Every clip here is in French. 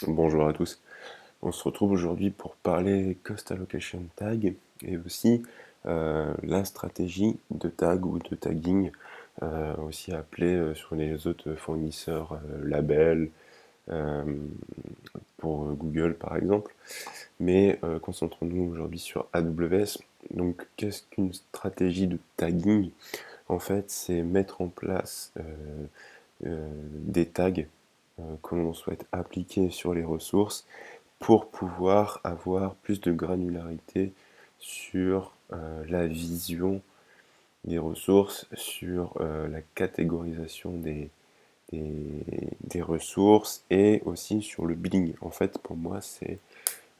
Bonjour à tous. On se retrouve aujourd'hui pour parler Cost Allocation Tag et aussi la stratégie de tag ou de tagging, aussi appelée sur les autres fournisseurs labels, euh, pour Google par exemple. Mais concentrons-nous aujourd'hui sur AWS. Donc, qu'est-ce qu'une stratégie de tagging? En fait, c'est mettre en place des tags que l'on souhaite appliquer sur les ressources pour pouvoir avoir plus de granularité sur la vision des ressources, sur la catégorisation des ressources et aussi sur le billing. En fait, pour moi, c'est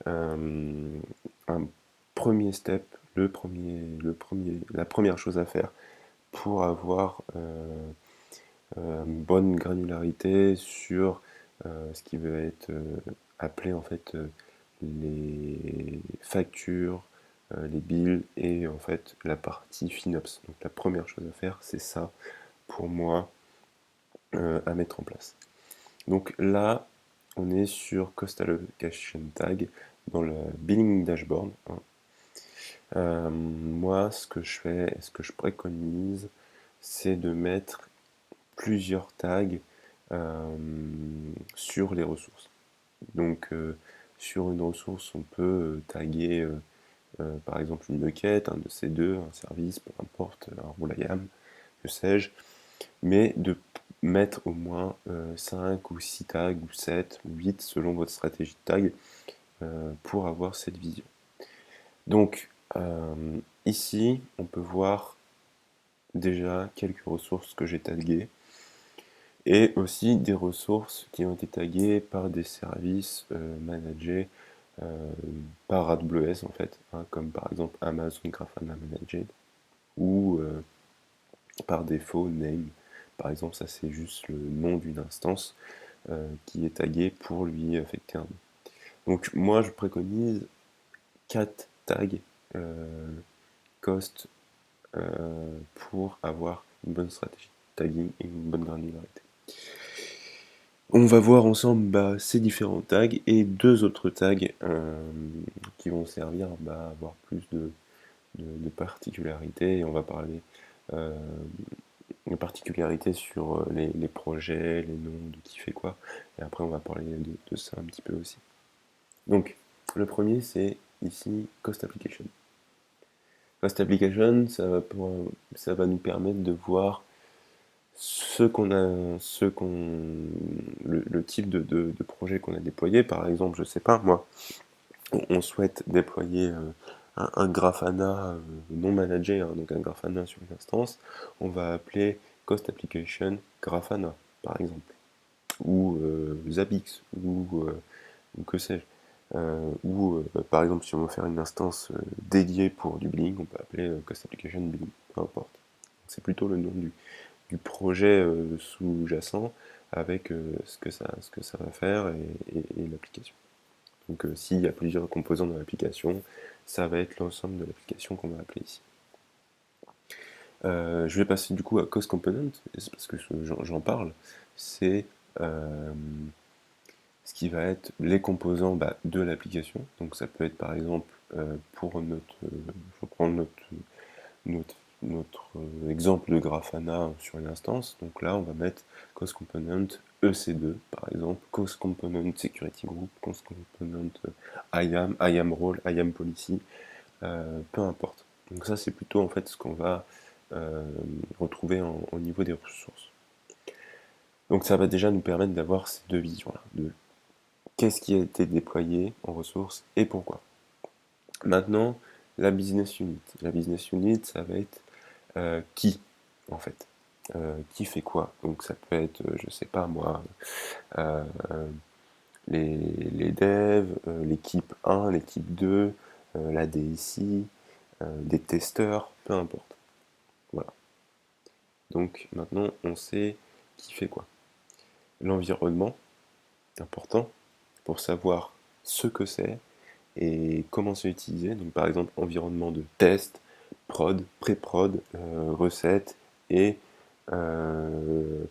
un premier step, la première chose à faire pour avoir une bonne granularité sur ce qui va être appelé en fait les factures, les bills et en fait la partie FinOps. Donc la première chose à faire, c'est ça pour moi à mettre en place. Donc là, on est sur Cost Allocation Tag dans le Billing Dashboard, hein. Moi, ce que je fais et ce que je préconise, c'est de mettre plusieurs tags sur les ressources. Donc, sur une ressource, on peut taguer par exemple une requête, un de ces deux, un service, peu importe, un rôle IAM, que sais-je, mais de mettre au moins 5 ou 6 tags, ou 7 ou 8 selon votre stratégie de tag, pour avoir cette vision. Donc, ici, on peut voir déjà quelques ressources que j'ai taguées, et aussi des ressources qui ont été taguées par des services managés euh, par AWS en fait, hein, comme par exemple Amazon Grafana Managed ou par défaut name. Par exemple, ça c'est juste le nom d'une instance qui est taguée pour lui affecter un nom. Donc moi je préconise 4 tags euh, cost pour avoir une bonne stratégie de tagging et une bonne granularité. On va voir ensemble ces différents tags et deux autres tags qui vont servir à avoir plus de particularités. Et on va parler euh, de particularités sur les projets, les noms, de qui fait quoi. Et après, on va parler de ça un petit peu aussi. Donc, le premier, c'est ici Cost Application. Cost Application, ça va nous permettre de voir ce qu'on a, le type de projet qu'on a déployé. Par exemple, je sais pas, moi, on souhaite déployer un Grafana non managé, hein, donc un Grafana sur une instance. On va appeler Cost Application Grafana, par exemple, ou Zabbix, ou que sais-je. Ou par exemple, si on veut faire une instance dédiée pour du billing, on peut appeler Cost Application Billing, peu importe. C'est plutôt le nom du projet sous-jacent avec ce que ça va faire et l'application. Donc s'il y a plusieurs composants dans l'application, ça va être l'ensemble de l'application qu'on va appeler ici. Je vais passer du coup à Cost Component, et c'est parce que j'en parle, c'est euh, ce qui va être les composants de l'application. Donc ça peut être par exemple pour je vais prendre notre exemple de Grafana sur une instance. Donc là, on va mettre Cost Component EC2, par exemple, Cost Component Security Group, Cost Component IAM Role, IAM Policy, peu importe. Donc ça, c'est plutôt en fait ce qu'on va euh, retrouver au niveau des ressources. Donc ça va déjà nous permettre d'avoir ces deux visions-là, de qu'est-ce qui a été déployé en ressources et pourquoi. Maintenant, la business unit. La business unit, ça va être qui, en fait. Qui fait quoi. Donc ça peut être, je sais pas moi, euh, les devs, l'équipe 1, l'équipe 2, la DSI, des testeurs, peu importe. Voilà. Donc maintenant, on sait qui fait quoi. L'environnement, important, pour savoir ce que c'est et comment c'est utilisé. Donc par exemple, environnement de test, prod, pré-prod, recette et euh,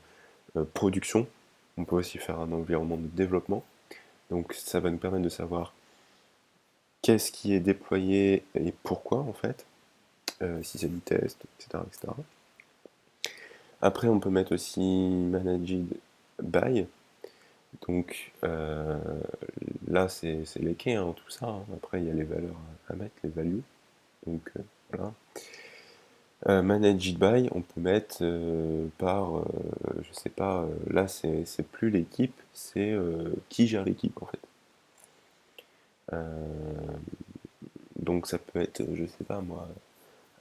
production. On peut aussi faire un environnement de développement. Donc ça va nous permettre de savoir qu'est-ce qui est déployé et pourquoi en fait, si c'est du test, etc., etc. Après, on peut mettre aussi managed by. Donc là, c'est les keys, hein, tout ça, hein. Après, il y a les valeurs à mettre, les values. Donc voilà. Managed by, on peut mettre par, je sais pas, là c'est plus l'équipe, c'est qui gère l'équipe en fait. Euh, donc ça peut être, je sais pas moi,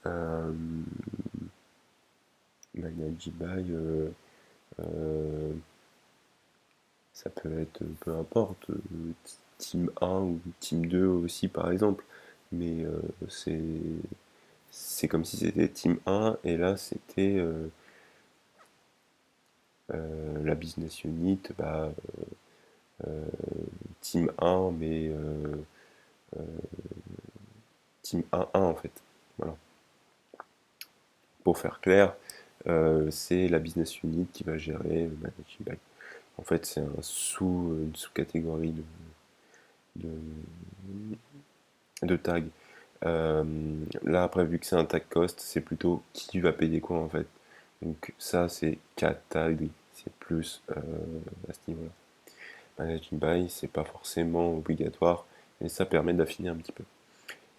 euh, managed by, euh, ça peut être peu importe, team 1 ou team 2 aussi par exemple, mais c'est c'est comme si c'était team 1 et là c'était la business unit, bah, euh, team 1, mais team 1-1 en fait. Voilà. Pour faire clair, c'est la business unit qui va gérer le managing by. En fait, c'est une sous-catégorie de, de tag. Euh, Là, après, vu que c'est un tag cost, c'est plutôt qui va payer quoi en fait. Donc ça, c'est 4 tags, c'est plus à ce niveau-là. Managing by, c'est pas forcément obligatoire, mais ça permet d'affiner un petit peu.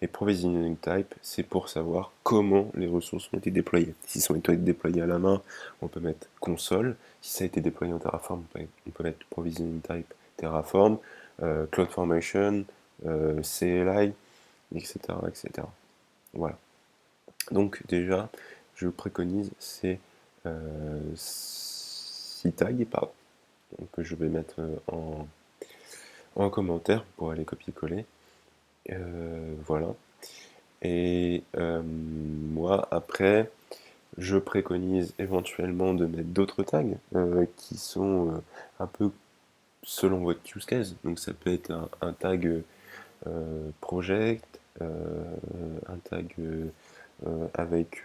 Et provisioning type, c'est pour savoir comment les ressources ont été déployées. Si ça a été déployé à la main, on peut mettre console. Si ça a été déployé en Terraform, on peut mettre provisioning type Terraform, CloudFormation, CLI, etc., etc. Voilà. Donc déjà, je préconise ces 6 tags, pardon, que je vais mettre en commentaire pour aller copier-coller. Voilà. Et moi, après, je préconise éventuellement de mettre d'autres tags qui sont un peu selon votre use case. Donc ça peut être un tag project, un tag avec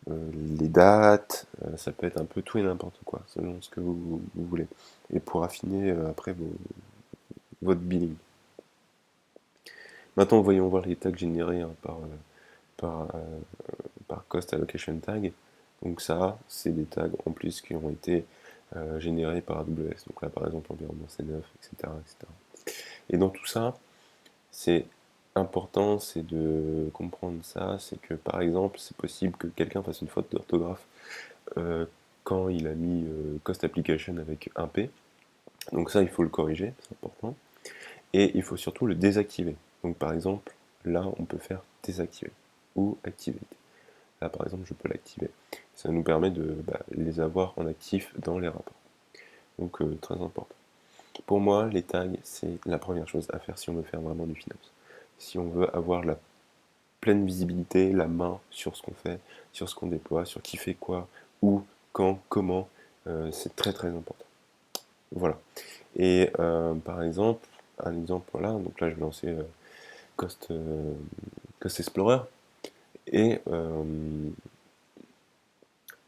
les dates, ça peut être un peu tout et n'importe quoi, selon ce que vous voulez. Et pour affiner après votre billing. Maintenant, voyons voir les tags générés hein, par, par Cost Allocation Tag. Donc ça, c'est des tags en plus qui ont été générés par AWS. Donc là, par exemple, environnement C9, etc., etc. Et dans tout ça, c'est important, c'est de comprendre ça, c'est que par exemple, c'est possible que quelqu'un fasse une faute d'orthographe euh, quand il a mis Cost Application avec un P. Donc ça, il faut le corriger, c'est important. Et il faut surtout le désactiver. Donc par exemple, là, on peut faire désactiver ou activer. Là, par exemple, je peux l'activer. Ça nous permet de les avoir en actif dans les rapports. Donc, très important. Pour moi, les tags, c'est la première chose à faire si on veut faire vraiment du finance. Si on veut avoir la pleine visibilité, la main sur ce qu'on fait, sur ce qu'on déploie, sur qui fait quoi, où, quand, comment, c'est très très important. Voilà. Et par exemple, un exemple, voilà, donc là je vais lancer Cost, Cost Explorer, et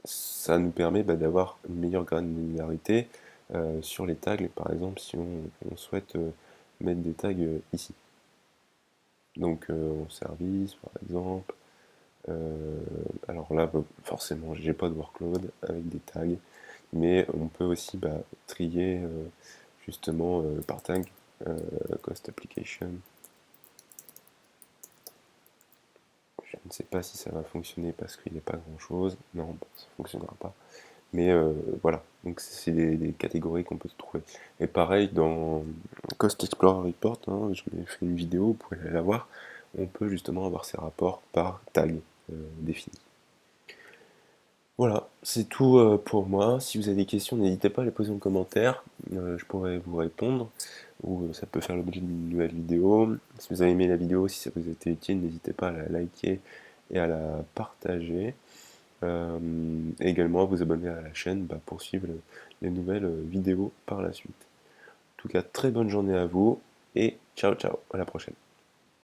ça nous permet d'avoir une meilleure granularité sur les tags, par exemple si on souhaite mettre des tags ici. Donc en service par exemple. Alors là, forcément, j'ai pas de workload avec des tags, mais on peut aussi trier justement par tag, cost application. Je ne sais pas si ça va fonctionner parce qu'il n'y a pas grand chose. Non, bon, ça ne fonctionnera pas. Mais voilà, donc c'est des catégories qu'on peut trouver. Et pareil, dans Cost Explorer Report, hein, je m'ai fait une vidéo, vous pouvez aller la voir, on peut justement avoir ces rapports par tag définis. Voilà, c'est tout pour moi. Si vous avez des questions, n'hésitez pas à les poser en commentaire, je pourrais vous répondre, ou ça peut faire l'objet d'une nouvelle vidéo. Si vous avez aimé la vidéo, si ça vous a été utile, n'hésitez pas à la liker et à la partager. Et également à vous abonner à la chaîne pour suivre les nouvelles vidéos par la suite. En tout cas, très bonne journée à vous et ciao ciao, à la prochaine.